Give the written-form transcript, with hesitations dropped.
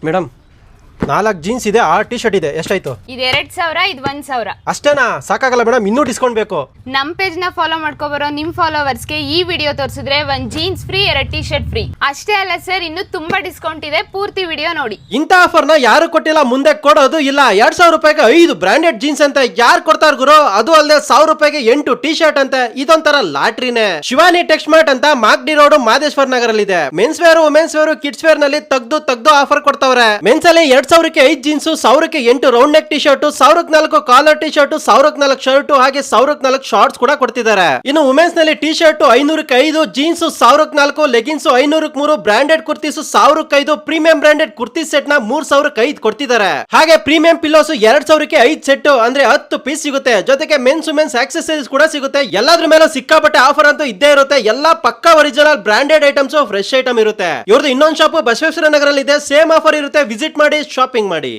Madam 4 jeans ಇದೆ, 6 T shirt ಇದೆ, ಎಷ್ಟಾಯ್ತು? ಇದು 2000, ಇದು 1000. ಅಷ್ಟೇನಾ? ಸಾಕಾಗಲ್ಲ ಮೇಡಮ್, ಇನ್ನೂ ಡಿಸ್ಕೌಂಟ್ ಬೇಕು. ನಮ್ ಪೇಜ್ ನ ಫಾಲೋ ಮಾಡ್ಕೊಬರೋ ನಿಮ್ ಫಾಲೋವರ್ಸ್ಗೆ ಈ ವಿಡಿಯೋ ತೋರಿಸಿದ್ರೆ 1 jeans free, 2 T shirt free. ಅಷ್ಟೇ ಅಲ್ಲ ಸರ್, ಇನ್ನು ತುಂಬಾ ಡಿಸ್ಕೌಂಟ್ ಇದೆ, ಪೂರ್ತಿ ವಿಡಿಯೋ ನೋಡಿ. ಇಂಥ ಆಫರ್ ನ ಯಾರು ಕೊಟ್ಟಿಲ್ಲ, ಮುಂದೆ ಕೊಡೋದು ಇಲ್ಲ. 2000 ರೂಪಾಯಿಗೆ 5 ಬ್ರಾಂಡೆಡ್ ಜೀನ್ಸ್ ಅಂತ ಯಾರು ಕೊಡ್ತಾರ ಗುರು? ಅದು ಅಲ್ಲದೆ 1000 ರೂಪಾಯಿಗೆ 8 ಟಿ ಶರ್ಟ್ ಅಂತ. ಇದೊಂಥರ ಲಾಟ್ರಿನೇ. ಶಿವಾನಿ ಟೆಕ್ಸ್ಟ್ ಮಾರ್ಟ್ ಅಂತ ಮಾಗ್ಡಿ ರೋಡ್ ಮಾದೇಶ್ವರ ನಗರಲ್ಲಿ ಇದೆ. Men's wear, women's wear, kids wear ನಲ್ಲಿ ತೆಗ್ದು ಆಫರ್ ಕೊಡ್ತಾವ್ರೆ. ಮೆನ್ಸ್ ಅಲ್ಲಿ 2000ಕ್ಕೆ 5 ಜೀನ್ಸ್, 1000ಕ್ಕೆ 8 ರೌಂಡ್ ನೆಕ್ ಟಿ ಶರ್ಟ್, 1000ಕ್ಕೆ 4 ಕಾಲರ್ ಟಿ ಶರ್ಟ್, 1000ಕ್ಕೆ 4 ಶರ್ಟ್, ಹಾಗೆ 1000ಕ್ಕೆ 4 ಶಾರ್ಟ್ಸ್ ಕೂಡ ಕೊಡ್ತಿದ್ದಾರೆ. ಇನ್ನು ವುಮೆನ್ಸ್ ನಲ್ಲಿ ಟಿ ಶರ್ಟ್ 500ಕ್ಕೆ 5, ಜೀನ್ಸ್ 1000ಕ್ಕೆ 4, ಲೆಗಿನ್ಸ್ 500ಕ್ಕೆ 3, ಬ್ರಾಂಡೆಡ್ ಕುರ್ತೀಸ್ 1000ಕ್ಕೆ 5, ಪ್ರೀಮಿಯಂ ಬ್ರಾಂಡೆಡ್ ಕುರ್ತಿ ಸೆಟ್ ನ 3000ಕ್ಕೆ 5 ಕೊಡ್ತಿದ್ದಾರೆ. ಹಾಗೆ ಪ್ರೀಮಿಯಂ ಪಿಲ್ಲೋಸ್ 2000ಕ್ಕೆ 5 ಸೆಟ್, ಅಂದ್ರೆ 10 ಪೀಸ್ ಸಿಗುತ್ತೆ. ಜೊತೆಗೆ ಮೆನ್ಸ್ ವುಮೆನ್ಸ್ ಆಕ್ಸೆಸರೀಸ್ ಕೂಡ ಸಿಗುತ್ತೆ. ಎಲ್ಲಾದ್ರ ಮೇಲೆ ಸಿಕ್ಕಾಪಟ್ಟೆ ಆಫರ್ ಅಂತೂ ಇದ್ದೇ ಇರುತ್ತೆ. ಎಲ್ಲಾ ಪಕ್ಕಾ original branded items, fresh item ಇರುತ್ತೆ. ಇವ್ರದ್ದು ಇನ್ನೊಂದು ಶಾಪ್ ಬಸವೇಶ್ವರ ನಗರಲ್ಲಿ ಇದೆ. ಸೇಮ್ ಆಫರ್ ಇರುತ್ತೆ. ವಿಸಿಟ್ ಮಾಡಿ, ಶಾಪಿಂಗ್ ಮಾಡಿ.